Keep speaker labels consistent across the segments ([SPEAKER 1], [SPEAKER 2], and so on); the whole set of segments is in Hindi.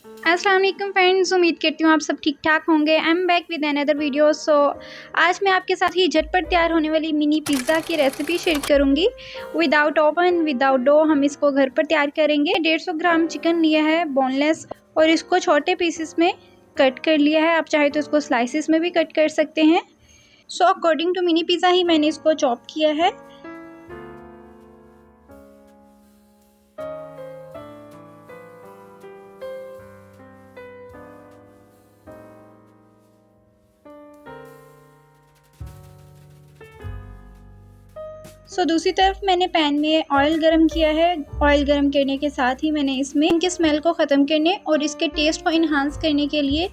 [SPEAKER 1] अस्सलाम वालेकुम फ्रेंड्स, उम्मीद करती हूँ आप सब ठीक ठाक होंगे। I am back with another video. आज मैं आपके साथ ही झटपट तैयार होने वाली मिनी पिज़्ज़ा की रेसिपी शेयर करूँगी। विदाउट ओवन, विदाउट डो हम इसको घर पर तैयार करेंगे। 150 ग्राम चिकन लिया है बोनलेस, और इसको छोटे पीसेस में कट कर लिया है। आप चाहे तो इसको स्लाइसिस में भी कट कर सकते हैं। अकॉर्डिंग टू मिनी पिज़्ज़ा ही मैंने इसको चॉप किया है। दूसरी तरफ मैंने पैन में ऑयल गरम किया है। ऑयल गरम करने के साथ ही मैंने इसमें इनके स्मेल को ख़त्म करने और इसके टेस्ट को इन्हांस करने के लिए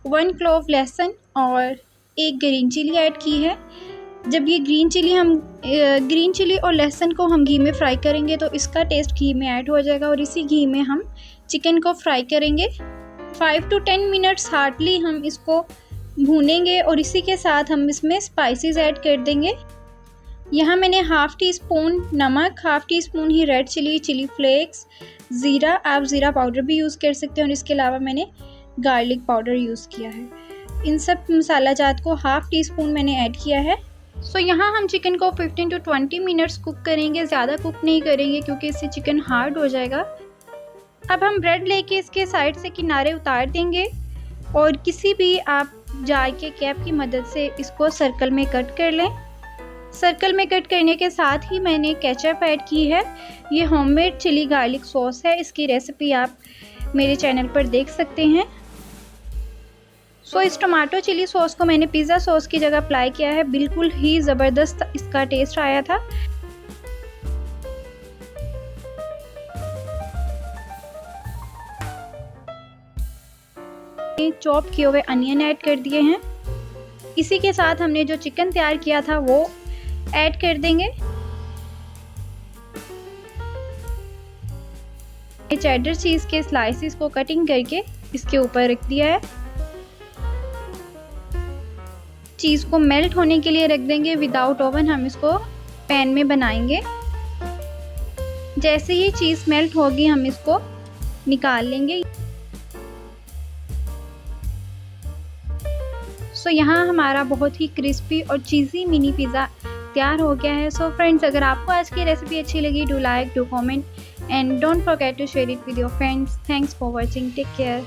[SPEAKER 1] 1 क्लोव लहसुन और 1 ग्रीन चिली ऐड की है। जब ये ग्रीन चिली और लहसुन को हम घी में फ्राई करेंगे तो इसका टेस्ट घी में ऐड हो जाएगा, और इसी घी में हम चिकन को फ्राई करेंगे। 5 to 10 मिनट्स हार्डली हम इसको भूनेंगे, और इसी के साथ हम इसमें स्पाइसेस ऐड कर देंगे। यहाँ मैंने हाफ़ टी स्पून नमक, हाफ़ टी स्पून ही रेड चिली फ्लेक्स, ज़ीरा, आप ज़ीरा पाउडर भी यूज़ कर सकते हैं, और इसके अलावा मैंने गार्लिक पाउडर यूज़ किया है। इन सब मसाला जात को हाफ़ टी स्पून मैंने ऐड किया है। यहाँ हम चिकन को 15 to 20 मिनट्स कुक करेंगे, ज़्यादा कुक नहीं करेंगे क्योंकि इससे चिकन हार्ड हो जाएगा। अब हम ब्रेड लेके इसके साइड से किनारे उतार देंगे, और किसी भी आप जार के कैप की मदद से इसको सर्कल में कट कर लें। सर्कल में कट करने के साथ ही मैंने केचप ऐड की है। ये होममेड चिली गार्लिक सॉस है, इसकी रेसिपी आप मेरे चैनल पर देख सकते हैं। इस टमाटो चिली सॉस को मैंने पिज़्ज़ा सॉस की जगह अप्लाई किया है। बिल्कुल ही ज़बरदस्त इसका टेस्ट आया था। चॉप किए हुए अनियन ऐड कर दिए हैं। इसी के साथ हमने जो चिकन तैयार किया था वो ऐड कर देंगे। चेडर चीज़ के स्लाइसेस को कटिंग करके इसके ऊपर रख दिया है। चीज़ को मेल्ट होने के लिए रख देंगे। विदाउट ओवन हम इसको पैन में बनाएंगे। जैसे ही चीज़ मेल्ट होगी हम इसको निकाल लेंगे। यहाँ हमारा बहुत ही क्रिस्पी और चीज़ी मिनी पिज़्ज़ा तैयार हो गया है। फ्रेंड्स, अगर आपको आज की रेसिपी अच्छी लगी, do like, do comment, and don't forget to share it with your friends. Thanks for watching. Take care.